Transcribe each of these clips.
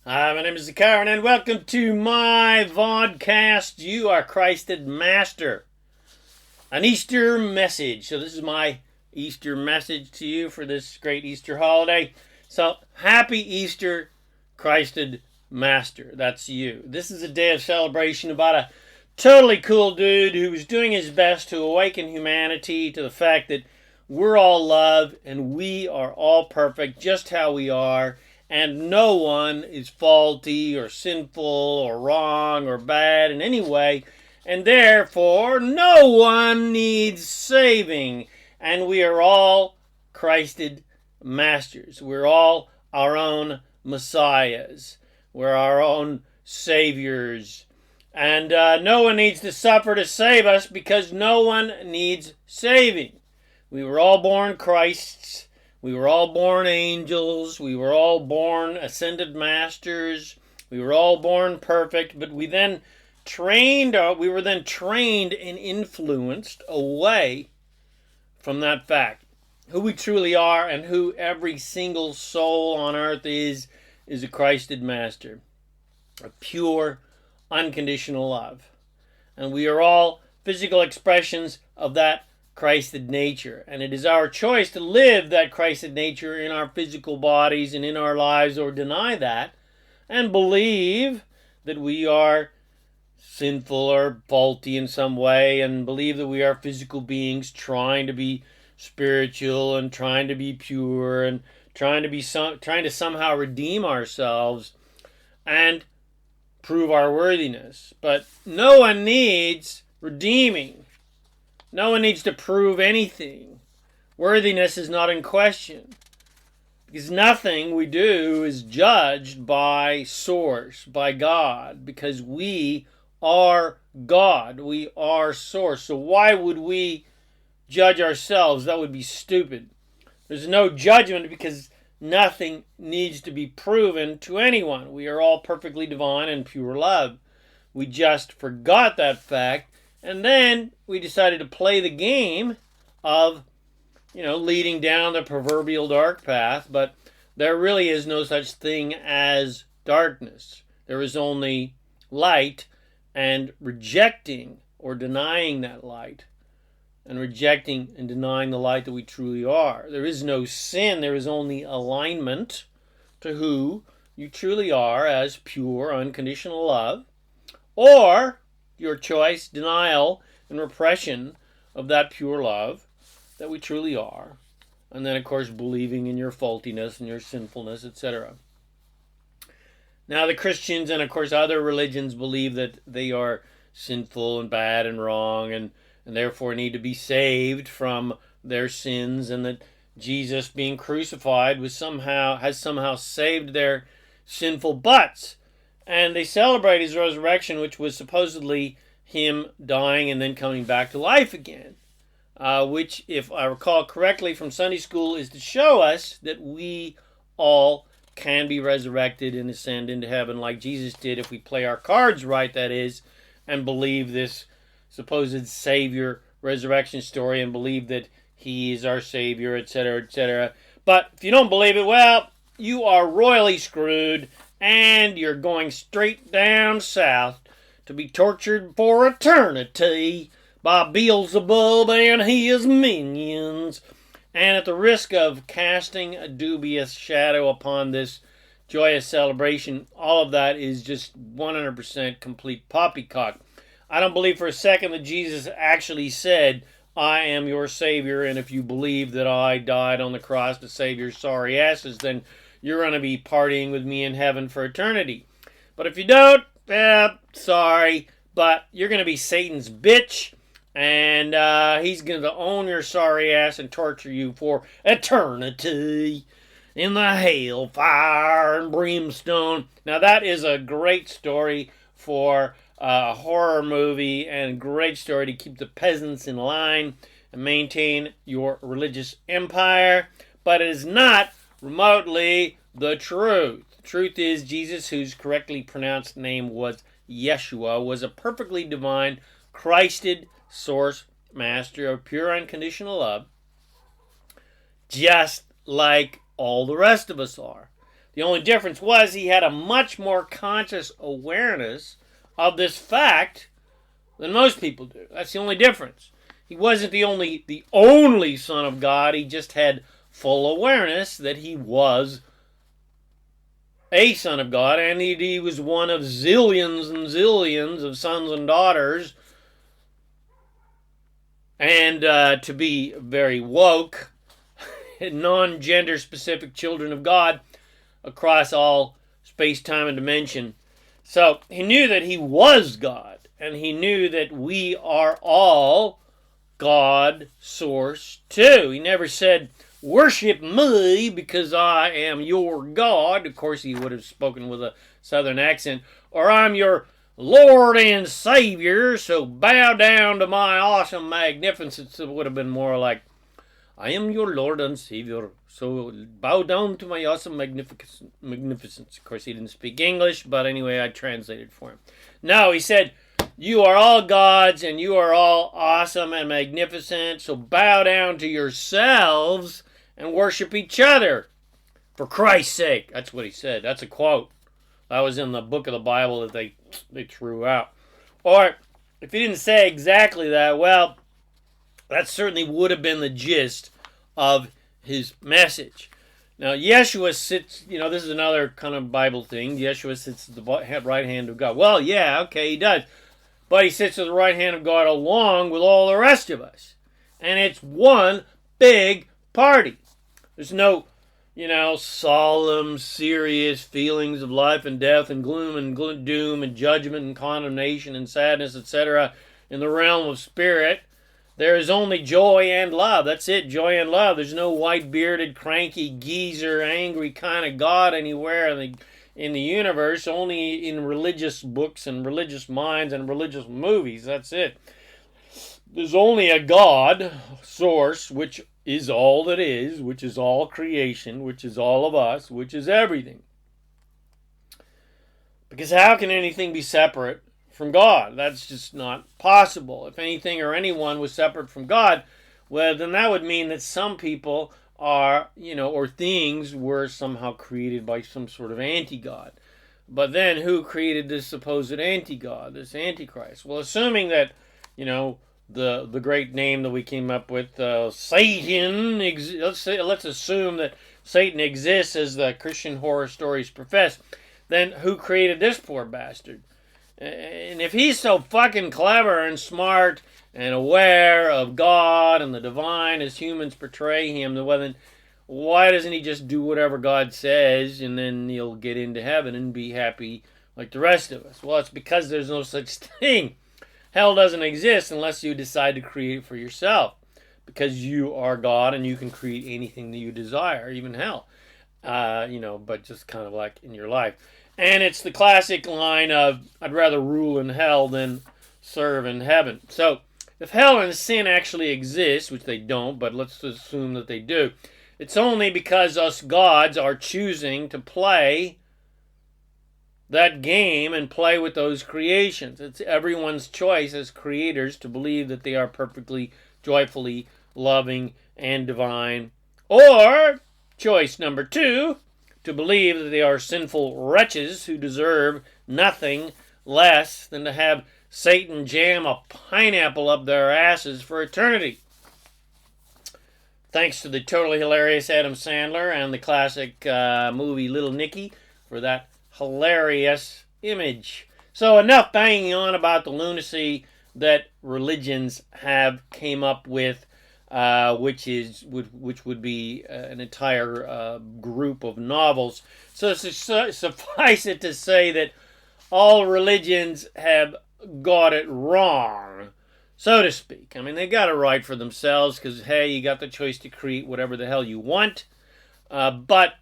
Hi, my name is ZaKaiRan, and welcome to my vodcast. You are Christed Master. An Easter message. So this is my Easter message to you for this great Easter holiday. So happy Easter, Christed Master. That's you. This is a day of celebration about a totally cool dude who was doing his best to awaken humanity to the fact that we're all love and we are all perfect just how we are. And no one is faulty or sinful or wrong or bad in any way. And therefore, no one needs saving. And we are all Christed masters. We're all our own messiahs. We're our own saviors. And no one needs to suffer to save us because no one needs saving. We were all born Christs. We were all born angels. We were all born ascended masters. We were all born perfect, but we were then trained and influenced away from that fact. Who we truly are and who every single soul on earth is a Christed master. A pure, unconditional love. And we are all physical expressions of that Christed nature, and it is our choice to live that Christed nature in our physical bodies and in our lives, or deny that and believe that we are sinful or faulty in some way, and believe that we are physical beings trying to be spiritual and trying to be pure and trying to somehow redeem ourselves and prove our worthiness. But no one needs redeeming. No one needs to prove anything. Worthiness is not in question. Because nothing we do is judged by source, by God. Because we are God. We are source. So why would we judge ourselves? That would be stupid. There's no judgment because nothing needs to be proven to anyone. We are all perfectly divine and pure love. We just forgot that fact. And then we decided to play the game of, leading down the proverbial dark path. But there really is no such thing as darkness. There is only light, and rejecting or denying that light. And rejecting and denying the light that we truly are. There is no sin. There is only alignment to who you truly are as pure, unconditional love. Or your choice, denial, and repression of that pure love that we truly are. And then, of course, believing in your faultiness and your sinfulness, etc. Now, the Christians and, of course, other religions believe that they are sinful and bad and wrong and therefore need to be saved from their sins, and that Jesus being crucified has somehow saved their sinful butts. And they celebrate his resurrection, which was supposedly him dying and then coming back to life again. Which, if I recall correctly from Sunday school, is to show us that we all can be resurrected and ascend into heaven like Jesus did if we play our cards right, that is, and believe this supposed Savior resurrection story and believe that he is our Savior, etc., etc. But if you don't believe it, well, you are royally screwed. And you're going straight down south to be tortured for eternity by Beelzebub and his minions. And at the risk of casting a dubious shadow upon this joyous celebration, all of that is just 100% complete poppycock. I don't believe for a second that Jesus actually said, I am your Savior, and if you believe that I died on the cross to save your sorry asses, then you're going to be partying with me in heaven for eternity. But if you don't, sorry, but you're going to be Satan's bitch, and he's going to own your sorry ass and torture you for eternity in the hellfire and brimstone. Now, that is a great story for a horror movie, and a great story to keep the peasants in line and maintain your religious empire, but it is not remotely the truth. The truth is Jesus, whose correctly pronounced name was Yeshua, was a perfectly divine, Christed source master of pure unconditional love, just like all the rest of us are. The only difference was he had a much more conscious awareness of this fact than most people do. That's the only difference. He wasn't the only Son of God. He just had full awareness that he was a Son of God, and he was one of zillions and zillions of sons and daughters. And to be very woke, non-gender specific children of God across all space, time, and dimension. So he knew that he was God, and he knew that we are all God source too. He never said, worship me because I am your God. Of course, he would have spoken with a southern accent. Or I'm your Lord and Savior, so bow down to my awesome magnificence. It would have been more like, I am your Lord and Savior, so bow down to my awesome magnificence. Of course, he didn't speak English, but anyway, I translated for him. No, he said, you are all gods, and you are all awesome and magnificent, so bow down to yourselves and worship each other, for Christ's sake. That's what he said. That's a quote. That was in the book of the Bible that they threw out. Or, if he didn't say exactly that, well, that certainly would have been the gist of his message. Now, Yeshua sits, this is another kind of Bible thing. Yeshua sits at the right hand of God. Well, yeah, okay, he does. But he sits at the right hand of God along with all the rest of us. And it's one big party. There's no, solemn, serious feelings of life and death and gloom and doom and judgment and condemnation and sadness, etc. in the realm of spirit. There is only joy and love. That's it, joy and love. There's no white-bearded, cranky, geezer, angry kind of God anywhere in the universe, only in religious books and religious minds and religious movies. That's it. There's only a God source, which is all that is, which is all creation, which is all of us, which is everything. Because how can anything be separate from God? That's just not possible. If anything or anyone was separate from God, well, then that would mean that some people are, or things were somehow created by some sort of anti-God. But then who created this supposed anti-God, this Antichrist? Well, assuming that, the great name that we came up with, Satan, let's assume that Satan exists as the Christian horror stories profess, then who created this poor bastard? And if he's so fucking clever and smart and aware of God and the divine as humans portray him, then why doesn't he just do whatever God says and then he'll get into heaven and be happy like the rest of us? Well, it's because there's no such thing. Hell doesn't exist unless you decide to create for yourself, because you are God and you can create anything that you desire, even hell, but just kind of like in your life. And it's the classic line of, I'd rather rule in hell than serve in heaven. So, if hell and sin actually exist, which they don't, but let's assume that they do, it's only because us gods are choosing to play that game and play with those creations. It's everyone's choice as creators to believe that they are perfectly, joyfully loving and divine. Or, choice number 2, to believe that they are sinful wretches who deserve nothing less than to have Satan jam a pineapple up their asses for eternity. Thanks to the totally hilarious Adam Sandler and the classic movie Little Nicky for that hilarious image. So enough banging on about the lunacy that religions have came up with, which would be an entire group of novels. So suffice it to say that all religions have got it wrong, so to speak. I mean, they got it right for themselves because, hey, you got the choice to create whatever the hell you want. But,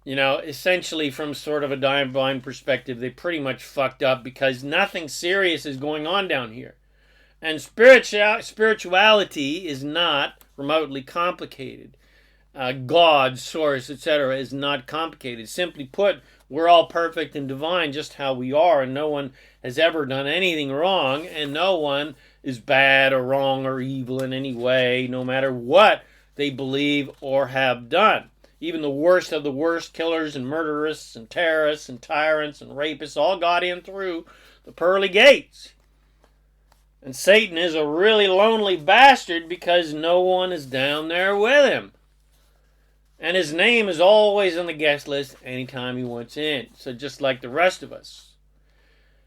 essentially from sort of a divine perspective, they pretty much fucked up because nothing serious is going on down here. And spirituality is not remotely complicated. God, source, etc. is not complicated. Simply put, we're all perfect and divine just how we are, and no one has ever done anything wrong, and no one is bad or wrong or evil in any way, no matter what they believe or have done. even the worst of the worst killers and murderers and terrorists and tyrants and rapists all got in through the pearly gates. And Satan is a really lonely bastard because no one is down there with him. And his name is always on the guest list anytime he wants in. So just like the rest of us.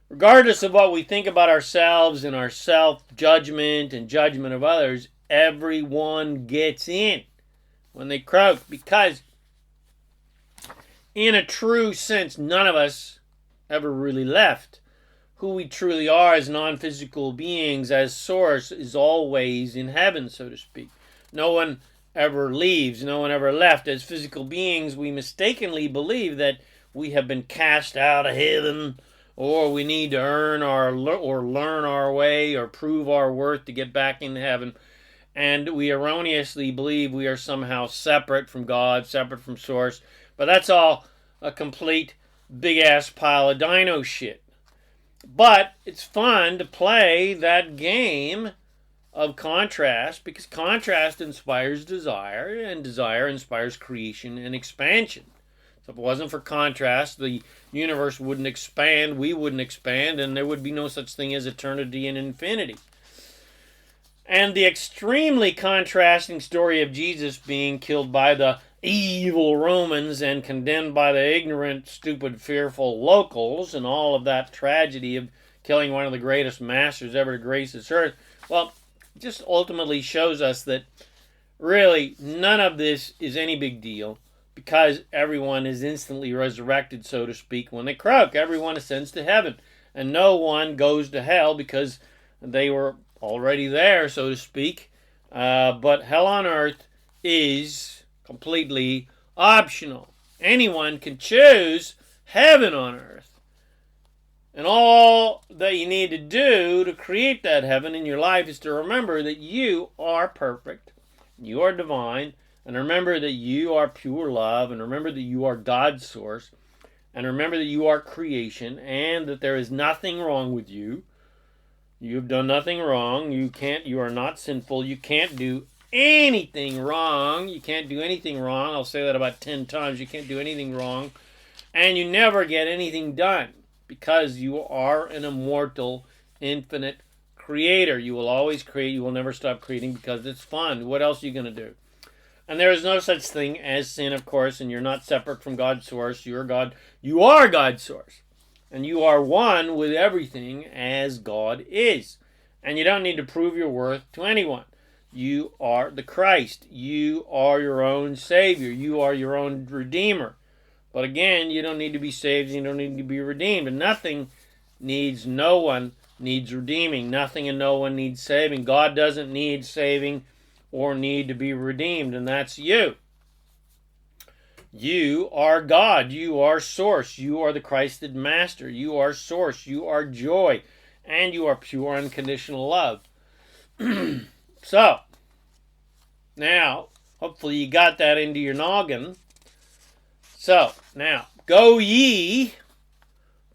Regardless of what we think about ourselves and our self-judgment and judgment of others, everyone gets in when they croak. Because in a true sense, none of us ever really left. Who we truly are as non-physical beings, as source, is always in heaven, so to speak. No one ever leaves. No one ever left. As physical beings, we mistakenly believe that we have been cast out of heaven, or we need to earn or learn our way or prove our worth to get back into heaven. And we erroneously believe we are somehow separate from God, separate from source. But that's all a complete big-ass pile of dino shit. But it's fun to play that game of contrast because contrast inspires desire, and desire inspires creation and expansion. So if it wasn't for contrast, the universe wouldn't expand, we wouldn't expand, and there would be no such thing as eternity and infinity. And the extremely contrasting story of Jesus being killed by the evil Romans and condemned by the ignorant, stupid, fearful locals, and all of that tragedy of killing one of the greatest masters ever to grace this earth, well, just ultimately shows us that really none of this is any big deal because everyone is instantly resurrected, so to speak, when they croak. Everyone ascends to heaven, and no one goes to hell because they were already there, so to speak. But hell on earth is completely optional. Anyone can choose heaven on earth. And all that you need to do to create that heaven in your life is to remember that you are perfect, you are divine, and remember that you are pure love, and remember that you are God's source, and remember that you are creation, and that there is nothing wrong with you. You've done nothing wrong. You are not sinful. You can't do anything wrong. You can't do anything wrong. I'll say that about 10 times. You can't do anything wrong. And you never get anything done because you are an immortal, infinite creator. You will always create. You will never stop creating because it's fun. What else are you going to do? And there is no such thing as sin, of course, and you're not separate from God's source. You're God. You are God's source. And you are one with everything as God is. And you don't need to prove your worth to anyone. You are the Christ. You are your own Savior. You are your own Redeemer. But again, you don't need to be saved. You don't need to be redeemed. And no one needs redeeming. Nothing and no one needs saving. God doesn't need saving or need to be redeemed. And that's you. You are God. You are source. You are the Christed Master. You are source. You are joy. And you are pure unconditional love. So, now, hopefully you got that into your noggin. So, now, go ye,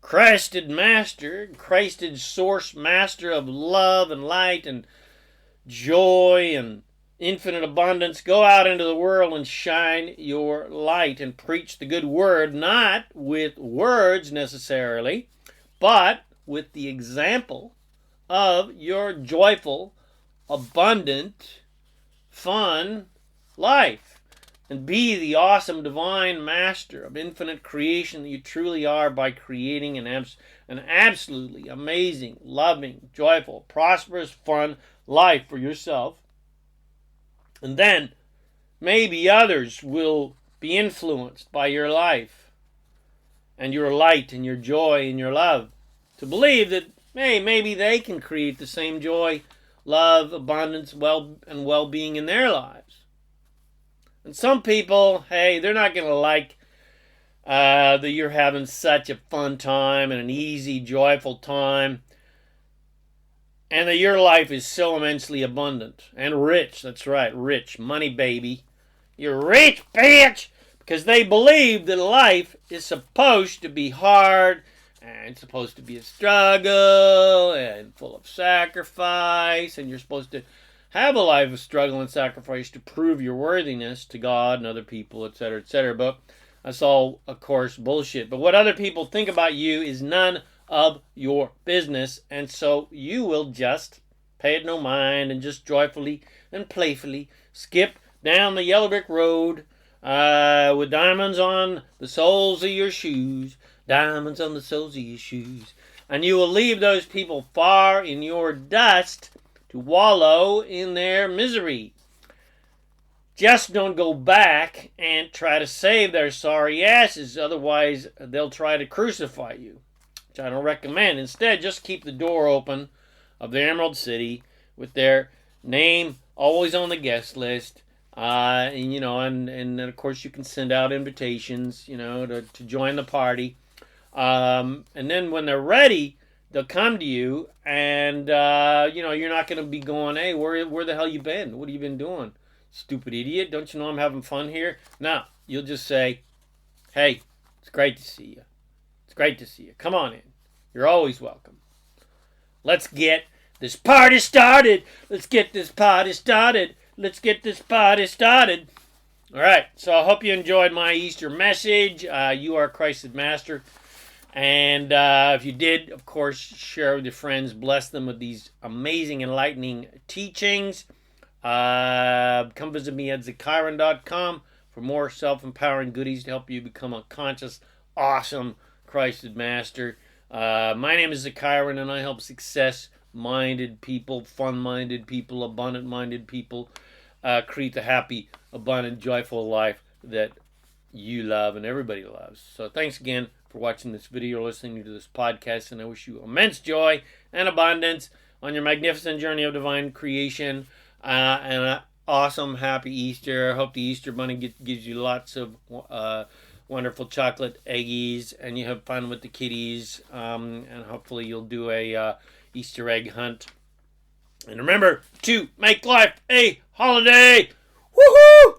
Christed Master, Christed Source Master of love and light and joy and infinite abundance. Go out into the world and shine your light and preach the good word, not with words necessarily, but with the example of your joyful, abundant, fun life. And be the awesome divine master of infinite creation that you truly are by creating an absolutely amazing, loving, joyful, prosperous, fun life for yourself. And then maybe others will be influenced by your life and your light and your joy and your love to believe that, hey, maybe they can create the same joy, love, abundance, well-being in their lives. And some people, hey, they're not going to like that you're having such a fun time and an easy, joyful time, and that your life is so immensely abundant and rich. That's right, rich. Money, baby. You're rich, bitch! Because they believe that life is supposed to be hard and it's supposed to be a struggle and full of sacrifice, and you're supposed to have a life of struggle and sacrifice to prove your worthiness to God and other people, etc., etc. But that's all, of course, bullshit. But what other people think about you is none of your business, and so you will just pay it no mind and just joyfully and playfully skip down the yellow brick road with diamonds on the soles of your shoes, diamonds on the soles of your shoes, and you will leave those people far in your dust to wallow in their misery. Just don't go back and try to save their sorry asses, otherwise they'll try to crucify you, which I don't recommend. Instead, just keep the door open of the Emerald City with their name always on the guest list, and of course you can send out invitations, to join the party, and then when they're ready, they'll come to you, and you're not going to be going, hey, where the hell you been? What have you been doing? Stupid idiot, don't you know I'm having fun here? No, you'll just say, hey, it's great to see you. It's great to see you. Come on in. You're always welcome. Let's get this party started. Let's get this party started. Let's get this party started. All right, so I hope you enjoyed my Easter message. You are Christ's master. And if you did, of course, share with your friends. Bless them with these amazing, enlightening teachings. Come visit me at ZaKaiRan.com for more self-empowering goodies to help you become a conscious, awesome Christed master. My name is ZaKaiRan, and I help success-minded people, fun-minded people, abundant-minded people create the happy, abundant, joyful life that you love and everybody loves. So thanks again for watching this video, listening to this podcast, and I wish you immense joy and abundance on your magnificent journey of divine creation. And an awesome, happy Easter. I hope the Easter Bunny gives you lots of wonderful chocolate eggies, and you have fun with the kitties. And hopefully you'll do a Easter egg hunt. And remember to make life a holiday. Woohoo!